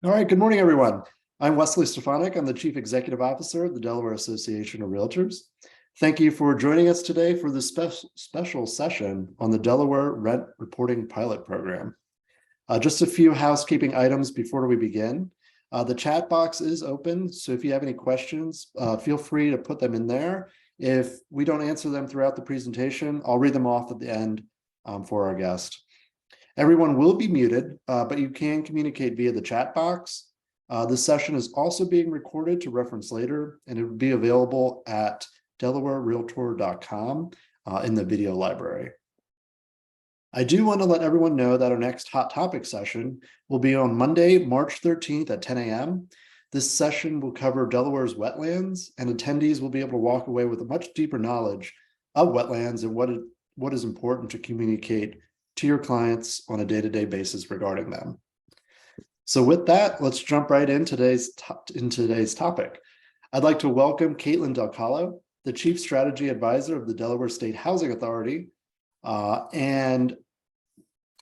All right, good morning, everyone. I'm Wesley Stefanik. I'm the Chief Executive Officer of the Delaware Association of Realtors. Thank you for joining us today for this special session on the Delaware Rent Reporting Pilot Program. Just a few housekeeping items before we begin. The chat box is open, so if you have any questions, feel free to put them in there. If we don't answer them throughout the presentation, I'll read them off at the end for our guest. Everyone will be muted, but you can communicate via the chat box. This session is also being recorded to reference later, and it will be available at delawarerealtor.com in the video library. I do want to let everyone know that our next Hot Topic session will be on Monday, March 13th at 10 a.m. This session will cover Delaware's wetlands, and attendees will be able to walk away with a much deeper knowledge of wetlands and what is important to communicate to your clients on a day-to-day basis regarding them. So with that, let's jump right in today's topic. I'd like to welcome Caitlin Del Callo, the Chief Strategy Advisor of the Delaware State Housing Authority. And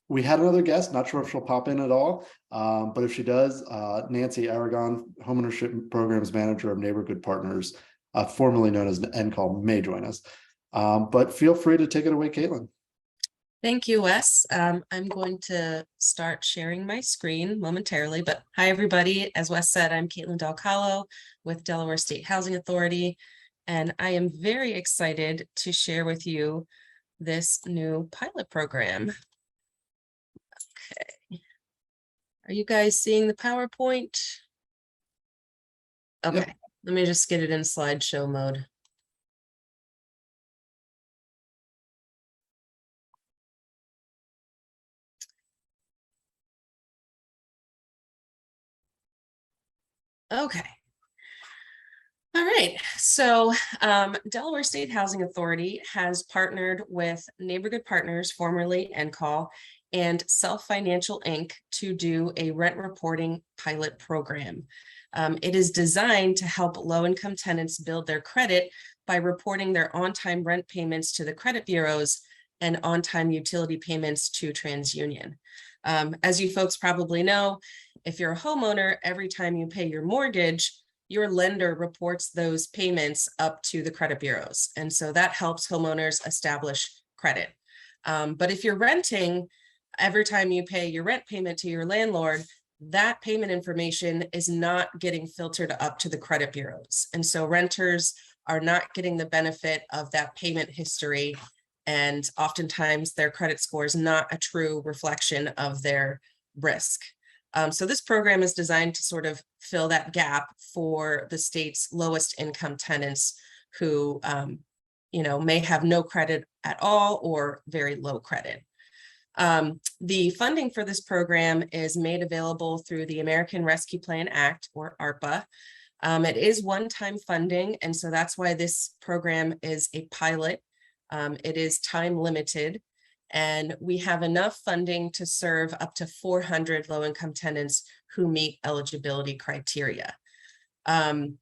we had another guest, not sure if she'll pop in at all, but if she does, Nancy Aragon, Homeownership Programs Manager of Neighborhood Partners, formerly known as NCAL, may join us. But feel free to take it away, Caitlin. Thank you, Wes. I'm going to start sharing my screen momentarily, but hi, everybody. As Wes said, I'm Caitlin Del Callo with Delaware State Housing Authority, and I am very excited to share with you this new pilot program. Okay. Are you guys seeing the PowerPoint? Okay, yep. Let me just get it in slideshow mode. Okay. All right. So Delaware State Housing Authority has partnered with Neighborhood Partners, formerly NCAL, and Self Financial Inc. to do a rent reporting pilot program. It is designed to help low-income tenants build their credit by reporting their on-time rent payments to the credit bureaus and on-time utility payments to TransUnion. As you folks probably know, if you're a homeowner, every time you pay your mortgage, your lender reports those payments up to the credit bureaus. And so that helps homeowners establish credit. But if you're renting, every time you pay your rent payment to your landlord, that payment information is not getting filtered up to the credit bureaus. And so renters are not getting the benefit of that payment history. And oftentimes their credit score is not a true reflection of their risk. So this program is designed to sort of fill that gap for the state's lowest income tenants who, may have no credit at all or very low credit. The funding for this program is made available through the American Rescue Plan Act, or ARPA. It is one-time funding, and so that's why this program is a pilot. It is time limited. And we have enough funding to serve up to 400 low-income tenants who meet eligibility criteria. When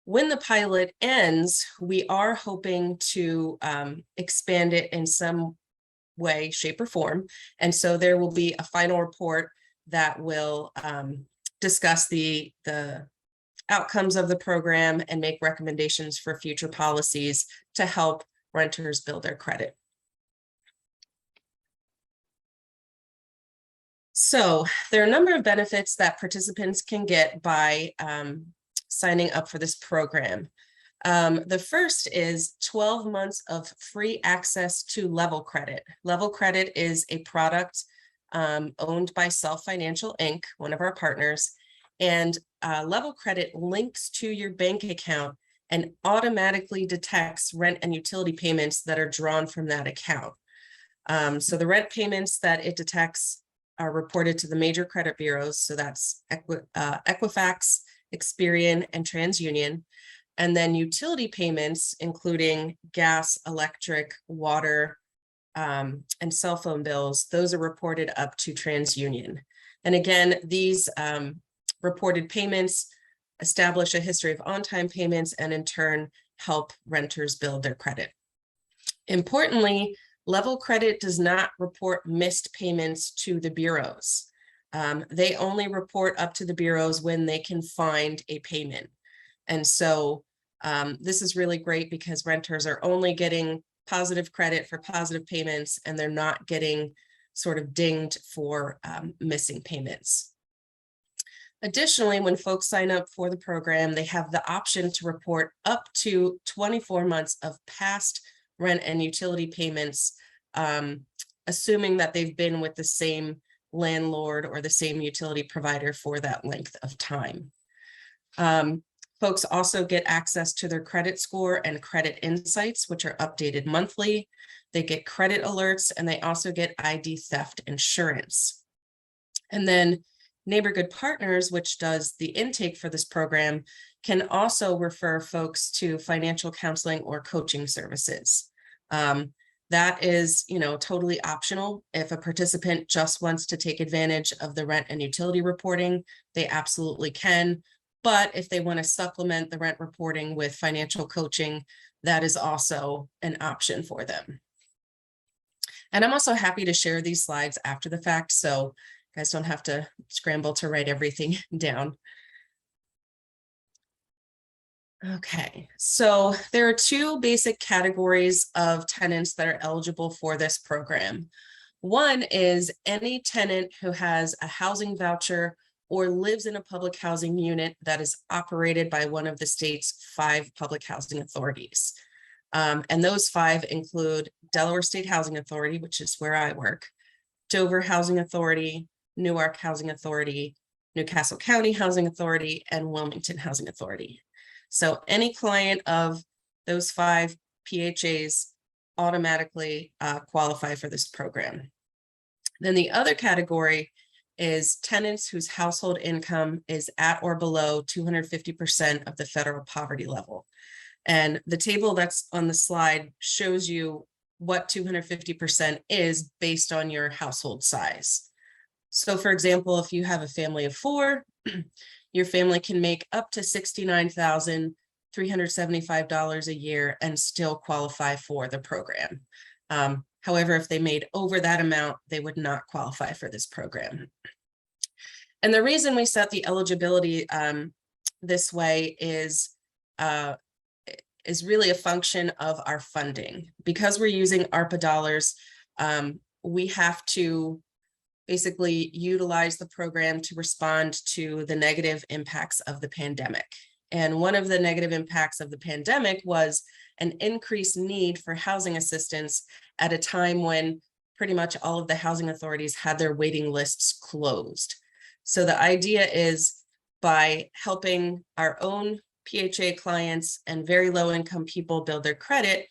the pilot ends, we are hoping to expand it in some way, shape, or form. And so there will be a final report that will discuss the outcomes of the program and make recommendations for future policies to help renters build their credit. So there are a number of benefits that participants can get by signing up for this program. The first is 12 months of free access to Level Credit. Level Credit is a product owned by Self Financial Inc., one of our partners, and Level Credit links to your bank account and automatically detects rent and utility payments that are drawn from that account. So the rent payments that it detects are reported to the major credit bureaus. So that's Equifax, Experian, and TransUnion. And then utility payments, including gas, electric, water, and cell phone bills, those are reported up to TransUnion. And again, these reported payments establish a history of on-time payments and in turn help renters build their credit. Importantly, Level Credit does not report missed payments to the bureaus. They only report up to the bureaus when they can find a payment. And so this is really great because renters are only getting positive credit for positive payments, and they're not getting sort of dinged for missing payments. Additionally, when folks sign up for the program, they have the option to report up to 24 months of past rent and utility payments, assuming that they've been with the same landlord or the same utility provider for that length of time. Folks also get access to their credit score and credit insights, which are updated monthly. They get credit alerts, and they also get ID theft insurance. And then Neighborgood Partners, which does the intake for this program, can also refer folks to financial counseling or coaching services. That is, totally optional. If a participant just wants to take advantage of the rent and utility reporting, they absolutely can. But if they want to supplement the rent reporting with financial coaching, that is also an option for them. And I'm also happy to share these slides after the fact, so you guys don't have to scramble to write everything down. Okay, so there are two basic categories of tenants that are eligible for this program. One is any tenant who has a housing voucher or lives in a public housing unit that is operated by one of the state's 5 public housing authorities. And those 5 include Delaware State Housing Authority, which is where I work, Dover Housing Authority, Newark Housing Authority, Newcastle County Housing Authority, and Wilmington Housing Authority. So any client of those 5 PHAs automatically qualify for this program. Then the other category is tenants whose household income is at or below 250% of the federal poverty level. And the table that's on the slide shows you what 250% is based on your household size. So for example, if you have a family of 4, your family can make up to $69,375 a year and still qualify for the program. However, if they made over that amount, they would not qualify for this program. And the reason we set the eligibility this way is really a function of our funding. Because we're using ARPA dollars, we have to basically utilize the program to respond to the negative impacts of the pandemic. And one of the negative impacts of the pandemic was an increased need for housing assistance at a time when pretty much all of the housing authorities had their waiting lists closed. So the idea is, by helping our own PHA clients and very low income people build their credit,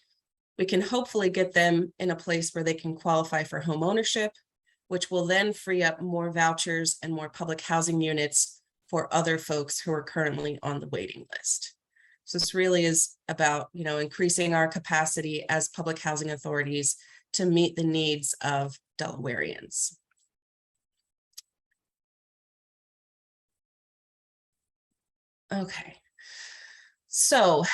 we can hopefully get them in a place where they can qualify for home ownership, which will then free up more vouchers and more public housing units for other folks who are currently on the waiting list. So this really is about, increasing our capacity as public housing authorities to meet the needs of Delawareans. Okay, so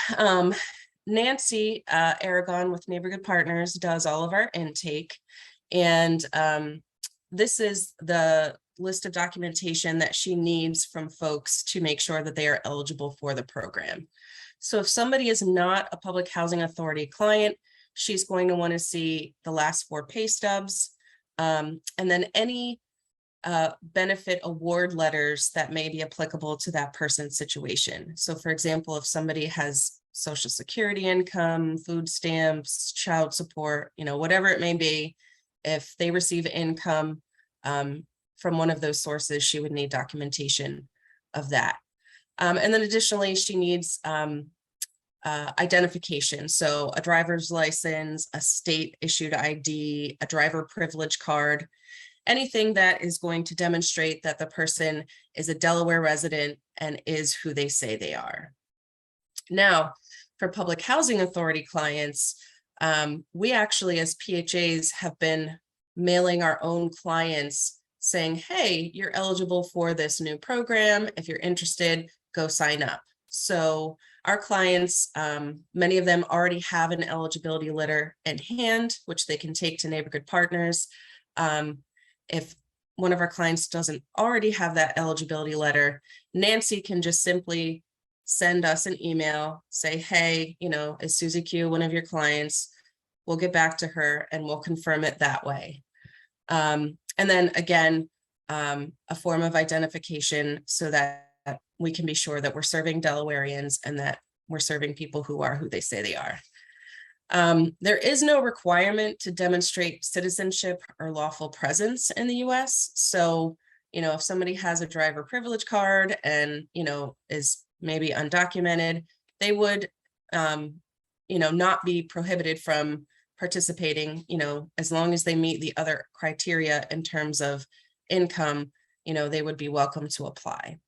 Nancy Aragon with Neighborgood Partners does all of our intake, and this is the list of documentation that she needs from folks to make sure that they are eligible for the program. So if somebody is not a public housing authority client, she's going to want to see the last 4 pay stubs, and then any benefit award letters that may be applicable to that person's situation. So for example, if somebody has Social Security income, food stamps, child support, whatever it may be, if they receive income from one of those sources, she would need documentation of that. And then additionally, she needs identification. So a driver's license, a state issued ID, a driver privilege card, anything that is going to demonstrate that the person is a Delaware resident and is who they say they are. Now, for public housing authority clients, we actually as PHAs have been mailing our own clients saying, hey, you're eligible for this new program. If you're interested, go sign up. So our clients, many of them already have an eligibility letter in hand, which they can take to Neighborgood Partners. If one of our clients doesn't already have that eligibility letter, Nancy can just simply send us an email, say, hey, is Susie Q one of your clients? We'll get back to her and we'll confirm it that way. And then again, a form of identification so that we can be sure that we're serving Delawareans and that we're serving people who are who they say they are. There is no requirement to demonstrate citizenship or lawful presence in the US. So, if somebody has a driver privilege card and, is maybe undocumented, they would, not be prohibited from participating, as long as they meet the other criteria in terms of income, they would be welcome to apply.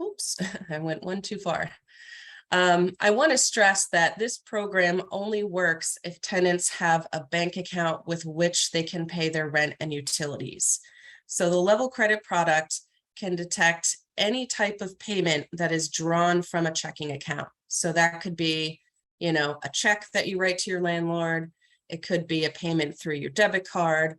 Oops, I went one too far. I want to stress that this program only works if tenants have a bank account with which they can pay their rent and utilities. So the level credit product can detect any type of payment that is drawn from a checking account. So that could be, a check that you write to your landlord. It could be a payment through your debit card,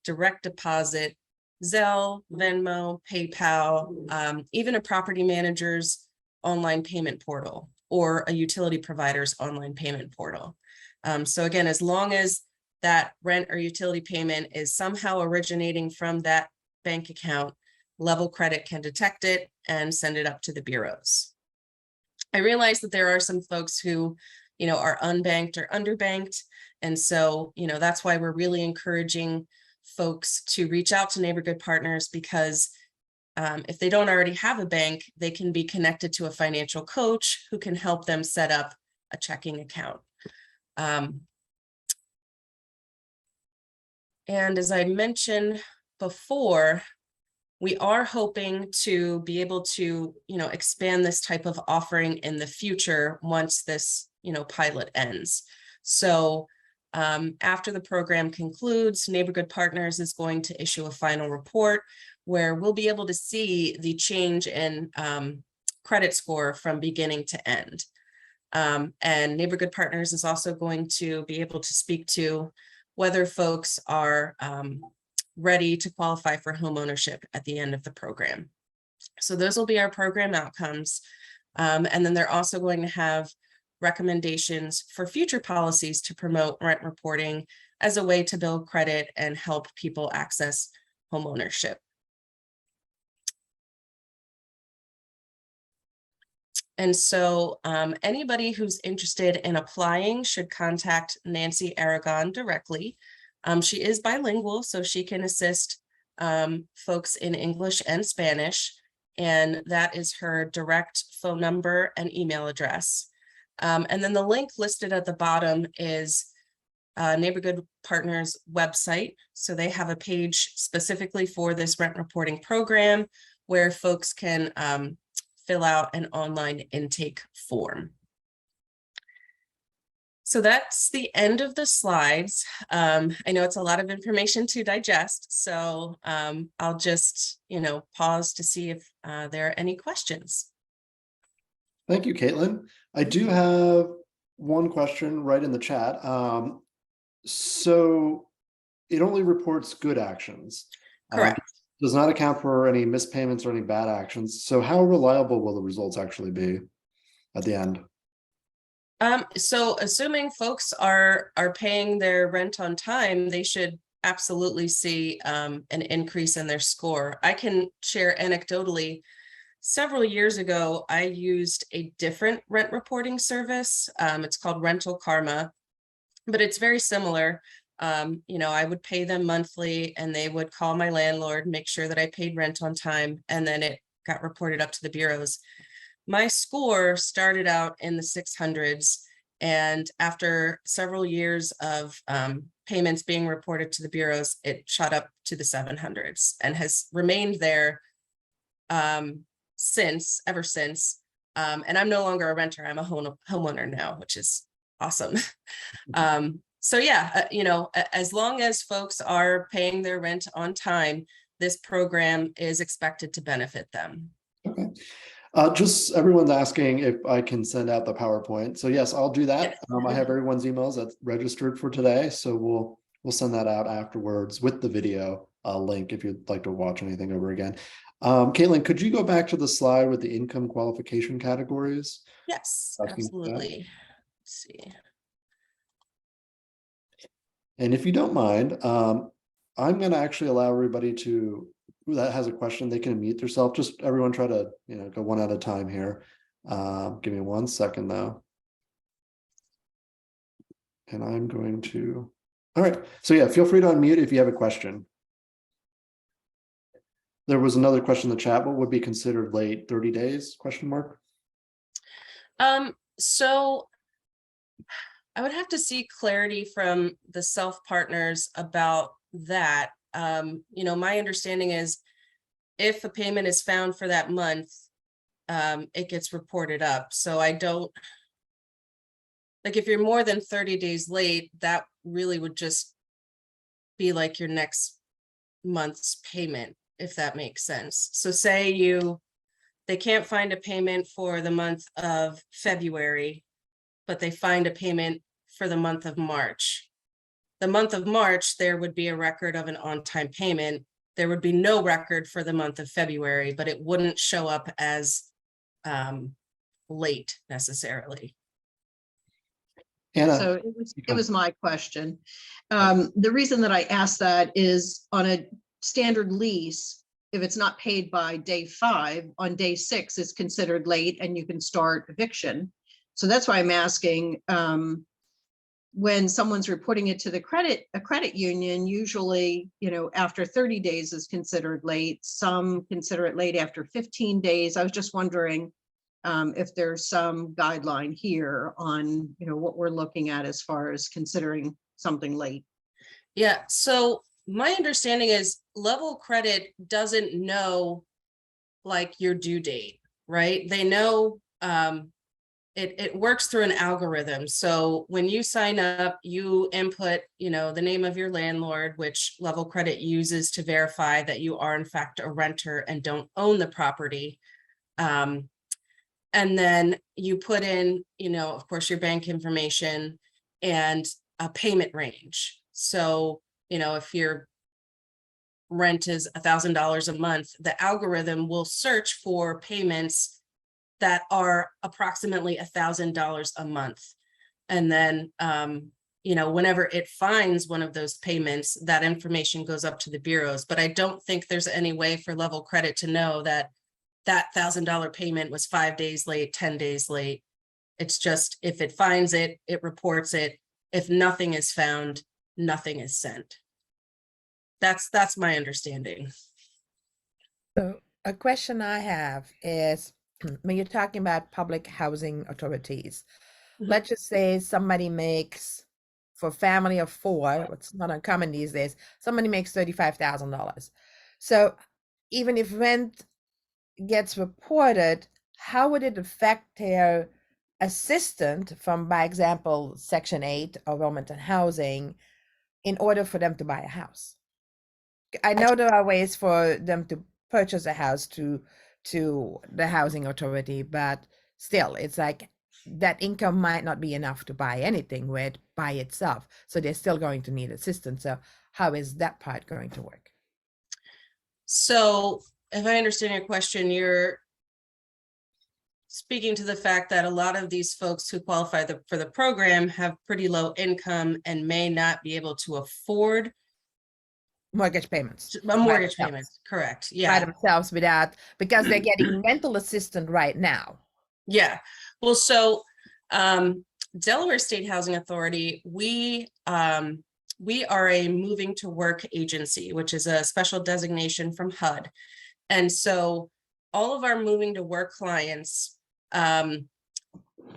direct deposit, Zelle, Venmo, PayPal, even a property manager's online payment portal or a utility provider's online payment portal. So again, as long as that rent or utility payment is somehow originating from that bank account, Level Credit can detect it and send it up to the bureaus. I realize that there are some folks who, are unbanked or underbanked. And so, that's why we're really encouraging folks to reach out to Neighbor Good Partners, because if they don't already have a bank, they can be connected to a financial coach who can help them set up a checking account. And as I mentioned before, we are hoping to be able to, expand this type of offering in the future once this, pilot ends. So after the program concludes, Neighbor Good Partners is going to issue a final report where we'll be able to see the change in credit score from beginning to end. And Neighbor Good Partners is also going to be able to speak to whether folks are ready to qualify for homeownership at the end of the program. So those will be our program outcomes. And then they're also going to have recommendations for future policies to promote rent reporting as a way to build credit and help people access homeownership. And so anybody who's interested in applying should contact Nancy Aragon directly. She is bilingual, so she can assist folks in English and Spanish. And that is her direct phone number and email address. And then the link listed at the bottom is Neighbor Good Partners website. So they have a page specifically for this rent reporting program where folks can fill out an online intake form. So that's the end of the slides. I know it's a lot of information to digest, so I'll just, pause to see if there are any questions. Thank you, Caitlin. I do have one question right in the chat. So it only reports good actions. Correct. Does not account for any mispayments or any bad actions. So how reliable will the results actually be at the end? So assuming folks are paying their rent on time, they should absolutely see an increase in their score. I can share anecdotally, several years ago, I used a different rent reporting service. It's called Rental Karma, but it's very similar. I would pay them monthly and they would call my landlord, make sure that I paid rent on time, and then it got reported up to the bureaus. My score started out in the 600s, and after several years of payments being reported to the bureaus, it shot up to the 700s and has remained there ever since. And I'm no longer a renter, I'm a homeowner now, which is awesome. So yeah, as long as folks are paying their rent on time, this program is expected to benefit them. Okay. Just everyone's asking if I can send out the PowerPoint. So yes, I'll do that. Yes. I have everyone's emails that's registered for today, so we'll send that out afterwards with the video link if you'd like to watch anything over again. Caitlin, could you go back to the slide with the income qualification categories? Yes, Asking for that. absolutely. Let's see. And if you don't mind, I'm gonna actually allow everybody to, who that has a question, they can mute themselves. Just everyone try to, go one at a time here. Give me 1 second though. And I'm going to, all right, so yeah, feel free to unmute if you have a question. There was another question in the chat, what would be considered late, 30 days, question mark? So I would have to see clarity from the self-partners about that. My understanding is if a payment is found for that month, it gets reported up. So I don't, like, if you're more than 30 days late, that really would just be like your next month's payment, if that makes sense. So say they can't find a payment for the month of February, but they find a payment for the month of March. The month of March, there would be a record of an on-time payment. There would be no record for the month of February, but it wouldn't show up as late necessarily. Anna, So it was my question. The reason that I asked that is on a standard lease, if it's not paid by day 5, on day 6, it's considered late and you can start eviction. So that's why I'm asking, when someone's reporting it to a credit union, usually, after 30 days is considered late. Some consider it late after 15 days. I was just wondering if there's some guideline here on, what we're looking at as far as considering something late. Yeah, so my understanding is Level Credit doesn't know like your due date, right? They know it works through an algorithm. So when you sign up, you input, the name of your landlord, which Level Credit uses to verify that you are in fact a renter and don't own the property. And then you put in, of course, your bank information and a payment range. So, if your rent is $1,000 a month, the algorithm will search for payments that are approximately $1,000 a month. And then, whenever it finds one of those payments, that information goes up to the bureaus. But I don't think there's any way for Level Credit to know that $1,000 payment was 5 days late, 10 days late. It's just, if it finds it, it reports it. If nothing is found, nothing is sent. That's my understanding. So a question I have is, when you're talking about public housing authorities, Mhm. let's just say somebody makes, for a family of 4, what's not uncommon these days, somebody makes $35,000. So even if rent gets reported, how would it affect their assistant from, by example, Section 8 of Wilmington Housing, in order for them to buy a house? I know there are ways for them to purchase a house to the housing authority, but still, it's like that income might not be enough to buy anything with by itself. So they're still going to need assistance. So how is that part going to work? So if I understand your question, you're speaking to the fact that a lot of these folks who qualify for the program have pretty low income and may not be able to afford Mortgage payments. a mortgage by payment. themselves. Correct. By Yeah. themselves because they're getting rental assistance right now. Yeah. Well, so Delaware State Housing Authority, we are a moving to work agency, which is a special designation from HUD. And so all of our moving to work clients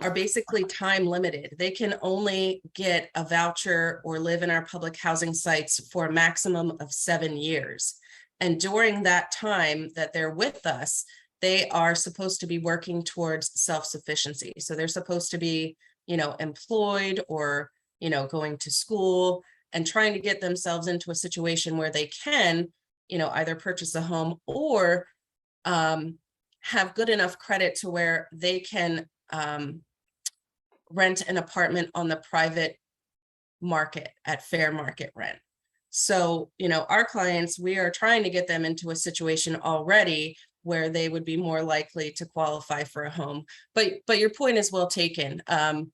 are basically time limited. They can only get a voucher or live in our public housing sites for a maximum of 7 years. And during that time that they're with us, they are supposed to be working towards self-sufficiency. So they're supposed to be, employed or, going to school and trying to get themselves into a situation where they can, either purchase a home or have good enough credit to where they can rent an apartment on the private market at fair market rent. So, our clients, we are trying to get them into a situation already where they would be more likely to qualify for a home. But your point is well taken. I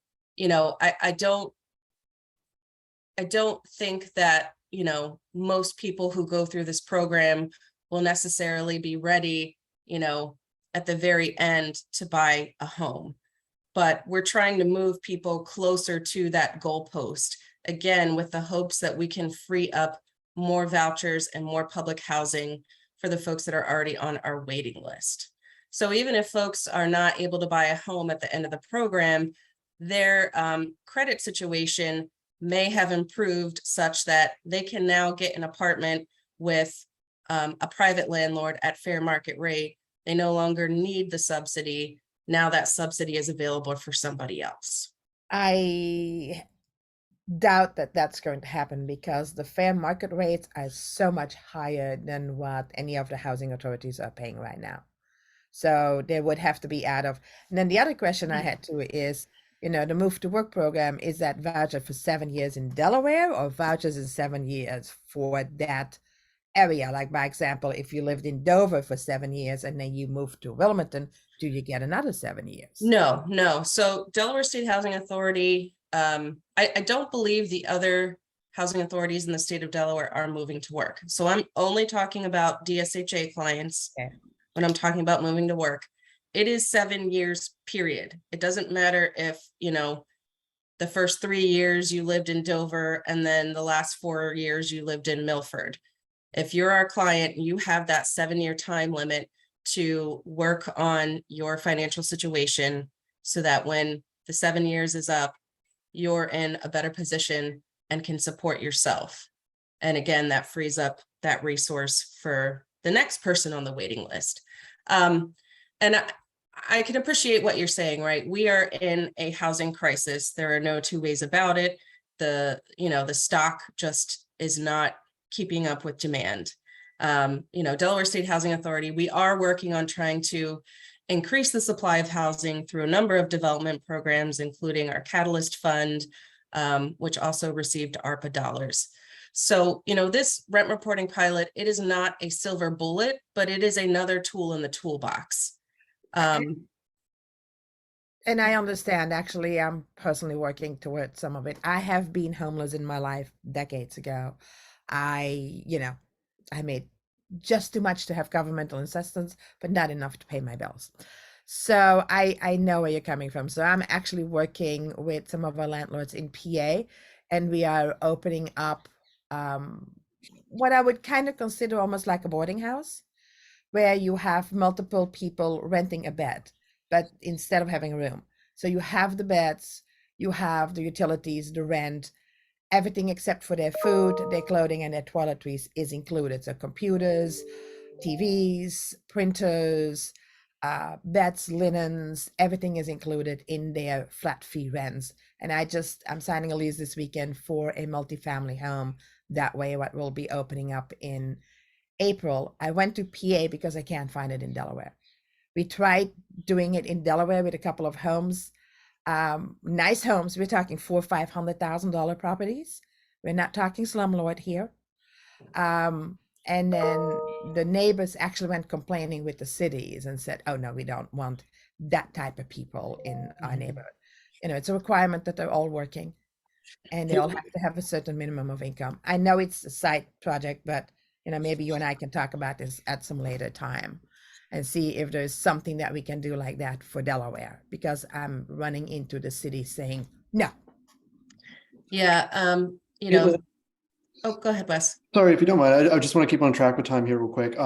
don't think that, most people who go through this program will necessarily be ready, at the very end to buy a home. But we're trying to move people closer to that goalpost, again, with the hopes that we can free up more vouchers and more public housing for the folks that are already on our waiting list. So even if folks are not able to buy a home at the end of the program, their credit situation may have improved such that they can now get an apartment with a private landlord at fair market rate. They no longer need the subsidy. Now that subsidy is available for somebody else. I doubt that that's going to happen because the fair market rates are so much higher than what any of the housing authorities are paying right now. So they would have to be out of. And then the other question I had too is, the Move to Work program, is that voucher for 7 years in Delaware or vouchers in 7 years for that area? Like, by example, if you lived in Dover for 7 years and then you moved to Wilmington, do you get another 7 years? No. So Delaware State Housing Authority, I don't believe the other housing authorities in the state of Delaware are moving to work. So I'm only talking about DSHA clients. Okay. When I'm talking about moving to work, it is 7 years, period. It doesn't matter if, the first 3 years you lived in Dover and then the last 4 years you lived in Milford. If you're our client, you have that 7-year time limit to work on your financial situation so that when the 7 years is up, you're in a better position and can support yourself. And again, that frees up that resource for the next person on the waiting list. And I can appreciate what you're saying, right? We are in a housing crisis. There are no two ways about it. The stock just is not keeping up with demand. Delaware State Housing Authority, we are working on trying to increase the supply of housing through a number of development programs, including our Catalyst Fund, which also received ARPA dollars. So, this rent reporting pilot, it is not a silver bullet, but it is another tool in the toolbox. And I understand. Actually, I'm personally working towards some of it. I have been homeless in my life decades ago. I made just too much to have governmental assistance, but not enough to pay my bills. So I know where you're coming from. So I'm actually working with some of our landlords in PA, and we are opening up what I would kind of consider almost like a boarding house, where you have multiple people renting a bed, but instead of having a room. So you have the beds, you have the utilities, the rent, everything except for their food, their clothing, and their toiletries is included. So computers, TVs, printers, beds, linens, everything is included in their flat fee rents. And I'm signing a lease this weekend for a multifamily home. That way, what will be opening up in April. I went to PA because I can't find it in Delaware. We tried doing it in Delaware with a couple of homes, nice homes. We're talking $400,000 or $500,000 properties. We're not talking slumlord here. And then the neighbors actually went complaining with the cities and said, "Oh no, we don't want that type of people in our neighborhood." It's a requirement that they're all working, and they all have to have a certain minimum of income. I know it's a side project, but maybe you and I can talk about this at some later time and see if there's something that we can do like that for Delaware, because I'm running into the city saying no. Yeah. Oh, go ahead, Wes. Sorry, if you don't mind, I just want to keep on track with time here real quick.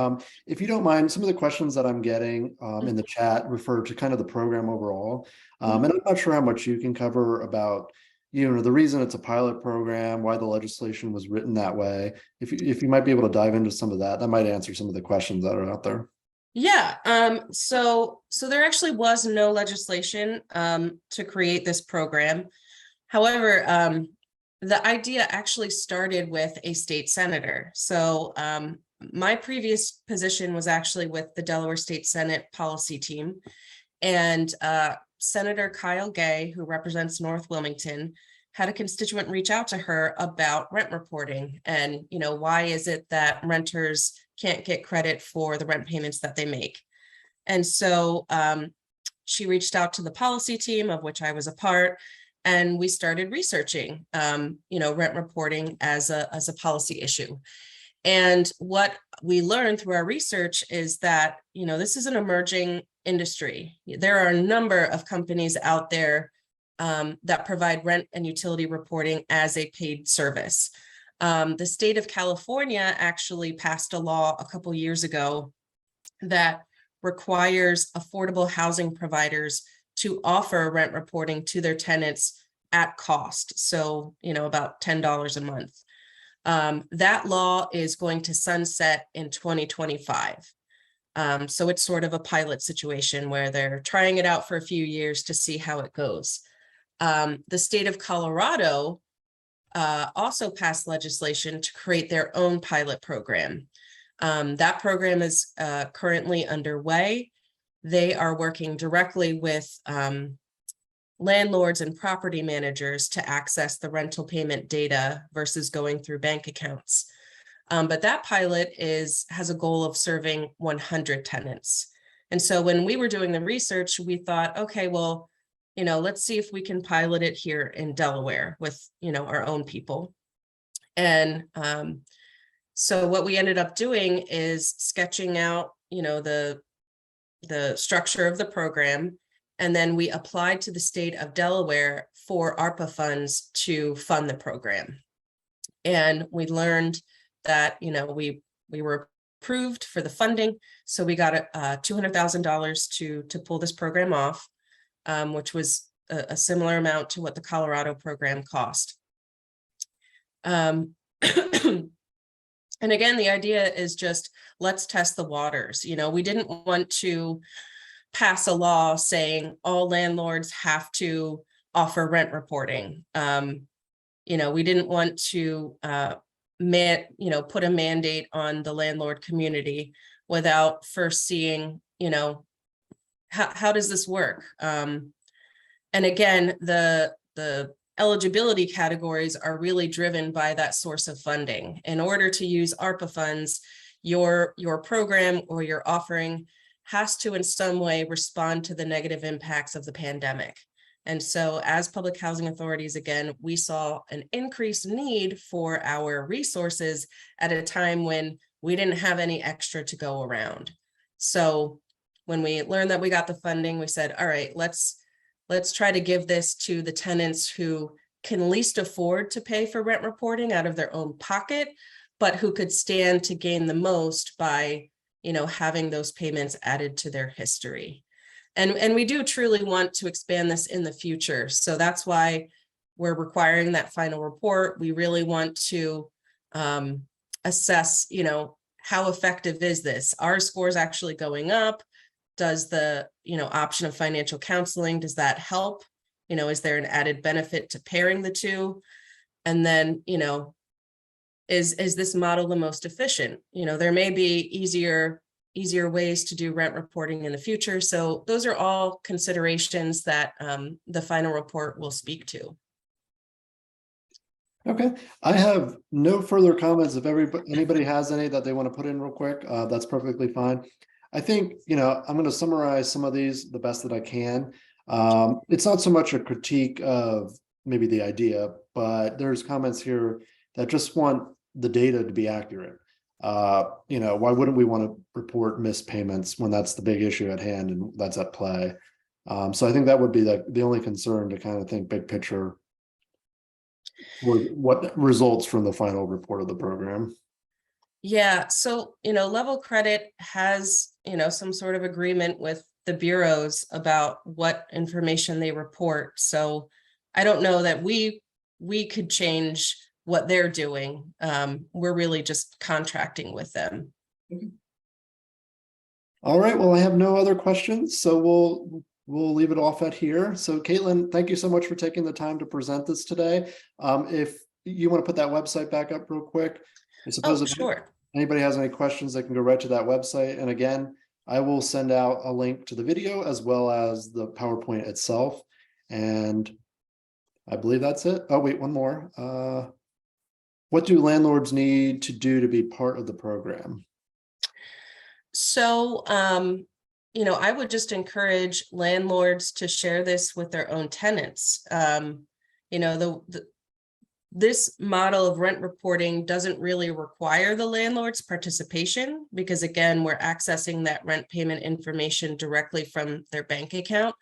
If you don't mind, some of the questions that I'm getting in the chat refer to kind of the program overall. And I'm not sure how much you can cover about, the reason it's a pilot program, why the legislation was written that way. If you might be able to dive into some of that, that might answer some of the questions that are out there. Yeah. So there actually was no legislation to create this program. However, the idea actually started with a state senator. So my previous position was actually with the Delaware State Senate policy team. And Senator Kyle Gay, who represents North Wilmington, had a constituent reach out to her about rent reporting and, why is it that renters can't get credit for the rent payments that they make? And so she reached out to the policy team, of which I was a part, and we started researching, rent reporting as a policy issue. And what we learned through our research is that, this is an emerging industry. There are a number of companies out there that provide rent and utility reporting as a paid service. The state of California actually passed a law a couple years ago that requires affordable housing providers to offer rent reporting to their tenants at cost. So, about $10 a month. That law is going to sunset in 2025. So it's sort of a pilot situation where they're trying it out for a few years to see how it goes. The state of Colorado also passed legislation to create their own pilot program. That program is currently underway. They are working directly with landlords and property managers to access the rental payment data versus going through bank accounts. But that pilot has a goal of serving 100 tenants. And so when we were doing the research, we thought, okay, well, let's see if we can pilot it here in Delaware with, our own people. And so what we ended up doing is sketching out, the structure of the program. And then we applied to the state of Delaware for ARPA funds to fund the program. And we learned that, we were approved for the funding. So we got $200,000 to pull this program off, which was a similar amount to what the Colorado program cost. And again, the idea is just, let's test the waters. We didn't want to pass a law saying all landlords have to offer rent reporting. We didn't want to put a mandate on the landlord community without first seeing, how does this work? And again, the eligibility categories are really driven by that source of funding. In order to use ARPA funds, your program or your offering has to in some way respond to the negative impacts of the pandemic. And so as public housing authorities, again, we saw an increased need for our resources at a time when we didn't have any extra to go around. So when we learned that we got the funding, we said, all right, let's try to give this to the tenants who can least afford to pay for rent reporting out of their own pocket, but who could stand to gain the most by having those payments added to their history. And we do truly want to expand this in the future. So that's why we're requiring that final report. We really want to assess, how effective is this? Are scores actually going up? Does the, option of financial counseling, does that help? Is there an added benefit to pairing the two? And then, is this model the most efficient? There may be easier ways to do rent reporting in the future. So those are all considerations that the final report will speak to. Okay, I have no further comments. If anybody has any that they want to put in real quick, that's perfectly fine. I think, I'm going to summarize some of these the best that I can. It's not so much a critique of maybe the idea, but there's comments here that just want the data to be accurate. Why wouldn't we want to report missed payments when that's the big issue at hand and that's at play? So I think that would be the only concern, to kind of think big picture what results from the final report of the program. Yeah, so, Level Credit has, some sort of agreement with the bureaus about what information they report. So I don't know that we could change what they're doing. We're really just contracting with them. All right, well, I have no other questions, so we'll leave it off at here. So Caitlin, thank you so much for taking the time to present this today. If you want to put that website back up real quick, I suppose. Oh, sure. anybody has any questions, they can go right to that website. And again, I will send out a link to the video as well as the PowerPoint itself. And I believe that's it. Oh, wait, one more. What do landlords need to do to be part of the program? So, you know, I would just encourage landlords to share this with their own tenants. You know, this model of rent reporting doesn't really require the landlord's participation because again, we're accessing that rent payment information directly from their bank account.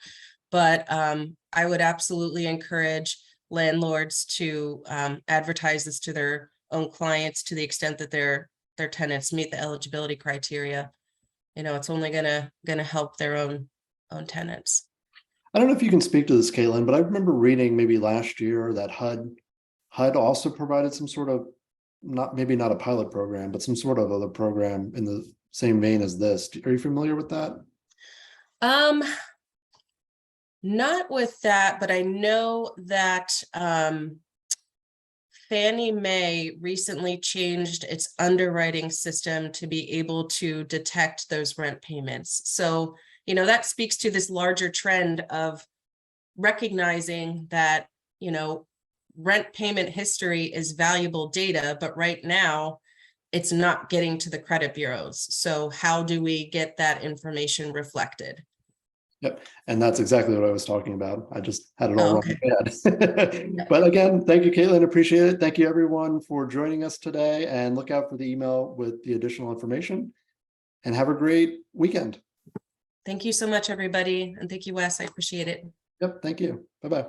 But I would absolutely encourage landlords to advertise this to their own clients to the extent that their tenants meet the eligibility criteria. You know, it's only gonna help their own tenants. I don't know if you can speak to this, Caitlin, but I remember reading maybe last year that HUD also provided some sort of, maybe not a pilot program, but some sort of other program in the same vein as this. Are you familiar with that? Not with that, but I know that Fannie Mae recently changed its underwriting system to be able to detect those rent payments. So, you know, that speaks to this larger trend of recognizing that, you know, rent payment history is valuable data, but right now it's not getting to the credit bureaus. So how do we get that information reflected? Yep, and that's exactly what I was talking about. I just had it all Oh, wrong okay. in my head. But again, thank you, Caitlin. Appreciate it. Thank you, everyone, for joining us today. And look out for the email with the additional information. And have a great weekend. Thank you so much, everybody. And thank you, Wes. I appreciate it. Yep, thank you. Bye-bye.